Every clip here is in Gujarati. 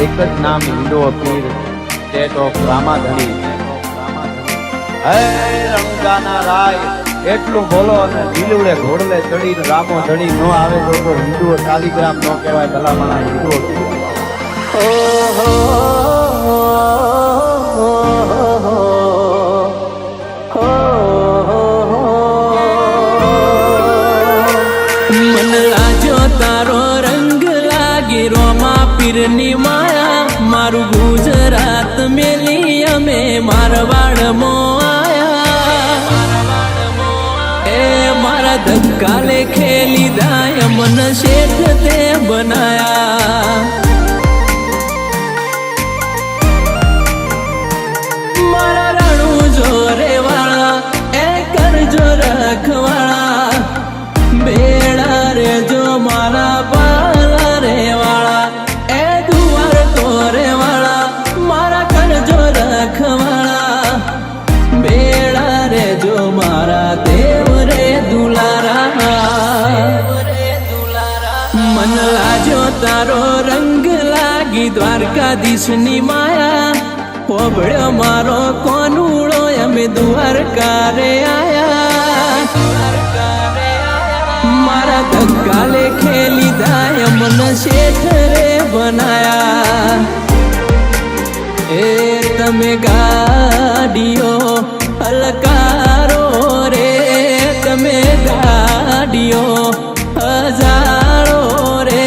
એક જ નામ હિન્દુ પીર સ્ટેટ ઓફ રામાધણી હે રણુજાના રાય એટલું બોલો અને દિલુડે ઘોડલે ચડીને રામો ધણી ન આવે તો હિન્દુઓ શાલિગ્રામ ન કહેવાય ભલામણા હિન્દુઓ મન લાજો તારો રંગ લાગી રોમા પીરની માયા મારું ગુજરાત મેલી અમે મારવાડમો આયા એ મારા ધક્કા લેખે લીધા મન શેઠ તે બનાયા મારા રણુ જોરે વાળા એ કરજો રખવાળા બેડા રે જો મારા પાલા રે વાળા એ દુવાર તોરે વાળા મારા કરજો રખવાળા બેડા રે જો મારા દેવ રે દુલારા મન લાજો તારો રંગ લાગી દ્વારકાધીશની માયા પોબળ્યો મારો કોનુળો અમે દ્વારકા રે આયા મારા ધક્કા લેખે લીધા મન શેઠ રે બનાયા એ તમે ગાડીઓ હલકારો રે તમે ગાડીઓ હજારો રે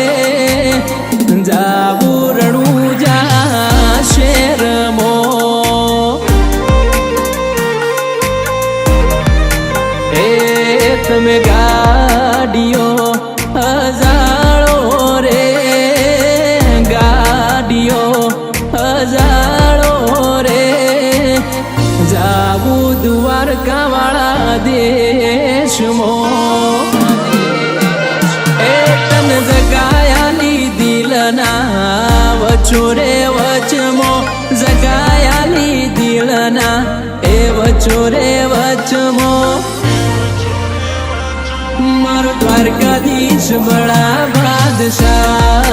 જાવું રણુજા શેરમો એ તમે ગાડીઓ હજારો રે ગાડીઓ હજારો રે જાવું દ્વારકા વાળા દેશમાં એ તન જગાયાલી દિલના વચો રે વચમો જગાયાલી દિલના એ વચો રે વચમો મારો દ્વારકાધીશ બડા બાદશાહ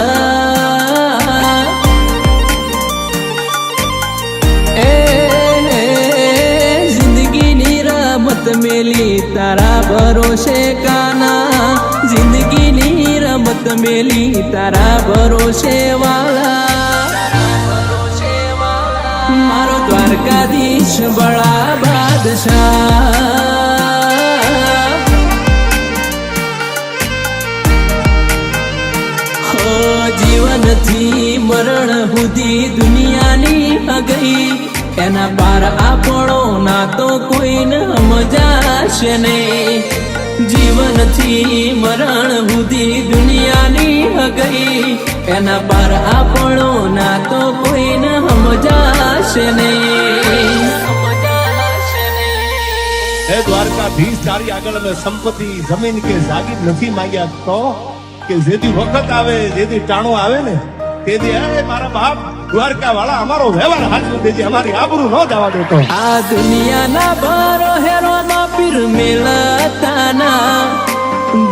એ જિંદગીની રમત મેલી તારા ભરોસે કાના જિંદગીની રમત મેલી તારા ભરોસે વાલા મારો દ્વારકાધીશ બડા બાદશાહ જીવનથી મરણ સુધી દુનિયાની અગઈ એના પાર આપણો ના તો કોઈને સમજાશે નહીં જીવનથી મરણ સુધી દુનિયાની અગઈ એના પાર આપણો ના તો કોઈને સમજાશે નહીં હે દ્વારકાધીશ તારી આગળ મેં સંપત્તિ જમીન કે જાગીર નથી માંગ્યા તો કે જેથી વખત આવે જેથી ટાણો આવે ને તેથી અરે મારા બાપ દ્વારકા વાળા અમારો વ્યવહાર હાજર દેજે અમારી આબરૂ ન જવા દેતો આ દુનિયાના બારો હેરો માં પીર મેલતાના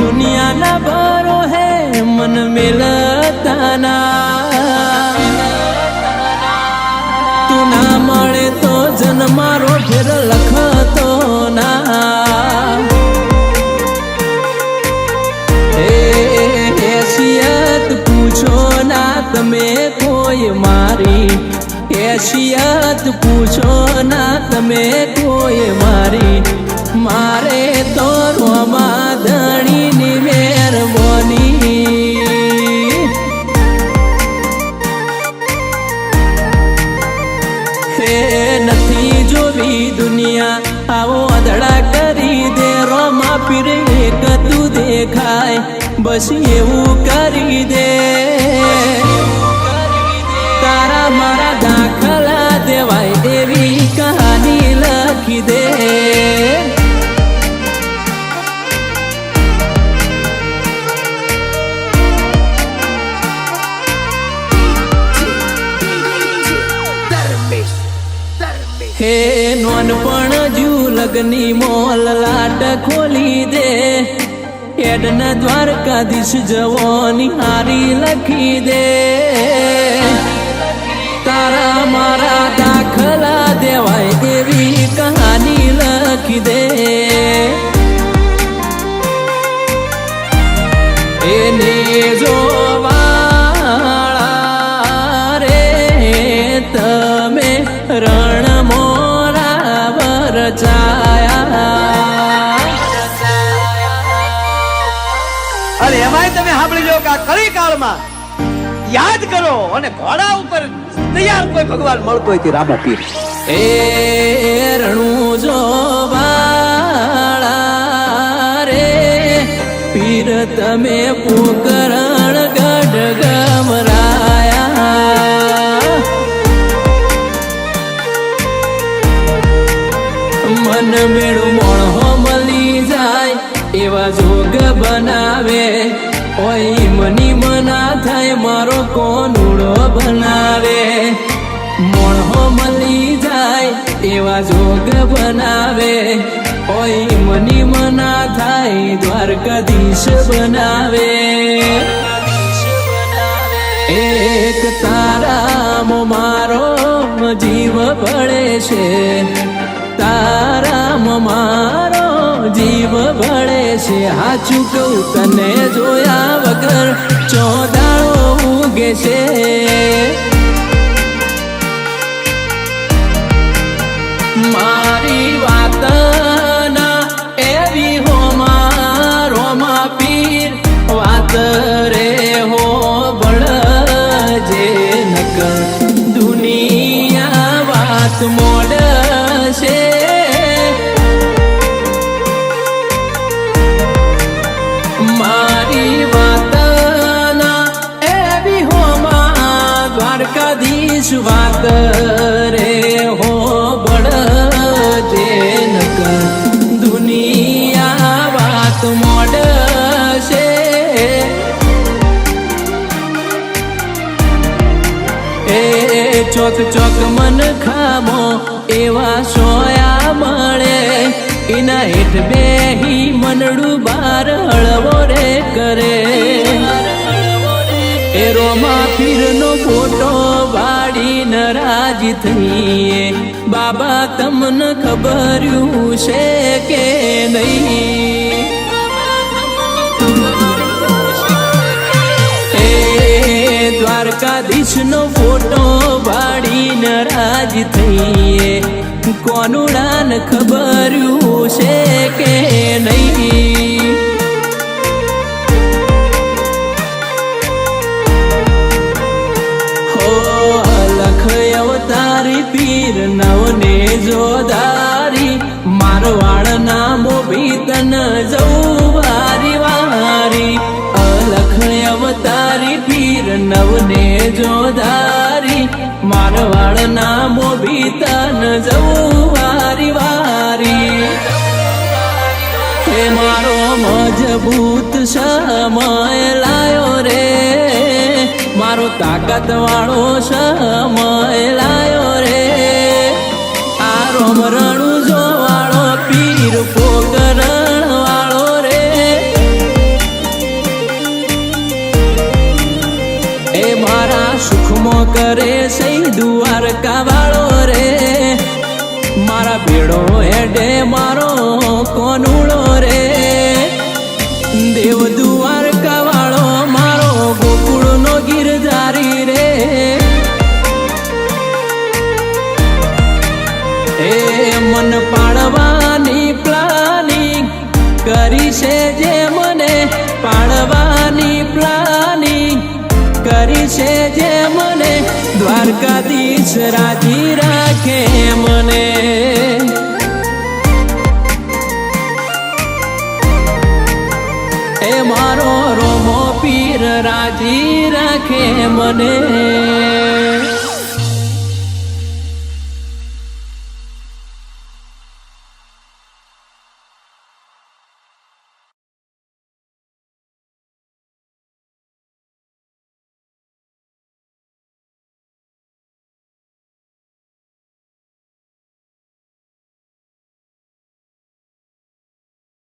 દુનિયાના બારો હે મન મેલતાના તું ના મળે તો જન્મારો ફેર લખતો ના પૂછો ના તમે કોઈ મારી હેસિયત પૂછો ના તમે કોઈ મારી મારે તો રોમા ધણીની મહેરબાની હે નથી જોવી દુનિયા આવો અધડા કરી દે રોમા પીર એક તું દેખાય બસ એવું કરી દે તારા મારા દાખલા દેવાય એવી કહાની લખી દે હે નોનપણ જુ લગની મોલ લાટ ખોલી દે એડના દ્વારકાધીશ જવાની હારી લખી દે તારા મારા દાખલા દેવાય એવી કહાની લખી દે એને જોવાળા રે તમે રણ મોરા વરચાયા અને એમાંય તમે સાંભળી લો કે આ કળી કાળમાં યાદ કરો અને ઘોડા ઉપર તૈયાર કોઈ ભગવાન મળતો હોય તે રામો પીર એ રણું જોવાળા રે પીર તમે પોકરણ ગઢ ગમરાયા મન મેળું મોણો મળી જાય એવા જોગ બનાવે ઓય મની મના થાય મારો કોનુડો બનાવે મોણો મળી જાય એવા જોગ બનાવે ઓય મની મના થાય દ્વારકાધીશ બનાવે એક તારામ મારો જીવ ભળે છે તારામ મારો જીવ ભળે છે હાચું કહું તને જોયા વગર ચોદાળો ઉગે છે મારી વાત ના એવી હો મારો મા પીર વાત રે હો બળજે નક દુનિયા વાત મોડશે મારી વાત ના એવી હો મા દ્વારકાધીશ વાત રે હો બળજે નક દુનિયા વાત મોડશે એ ચોક ચોક મન ખામો એવા સોયા મળે એના હેઠ બેહી મનડું બાર હળવો રે કરે એ રોમા પીરનો ફોટો વાળી નરાજ થઈએ બાબા તમને ખબર્યું છે કે નહીં એ દ્વારકાધીશનો ફોટો વાળી નરાજ થઈએ કોનુડાન ખબર્યું છે કે નહીં હો લખ અવતારી પીર નવને જોદારી મારવાડ નામો ભી તન જવું વારી વારી અલખ અવતારી પીર નવને જોદારી મારવાડ નામો ભી તન જવું વારી વારી હે મારો મજબૂત સમય લાયો રે મારો તાકાત વાળો સમય લાયો રે આ રોમ રણું જોવાળો પીર પોકરણ વાળો રે એ મારા સુખમાં કરે સહી દ્વારકા વાળો રે મારા ભેડો હેડે મારો કોનુડો રે દેવ દ્વારકા વાળો મારો ગોકુળ નો ગિરધારી રે એ મન પાડવાની પ્લાનિંગ કરી છે જે મને પાડવાની પ્લાનિંગ કરી છે જે મને દ્વારકાધીશ રાજી રાખે મને એ મારો રોમો પીર રાજી રાખે મને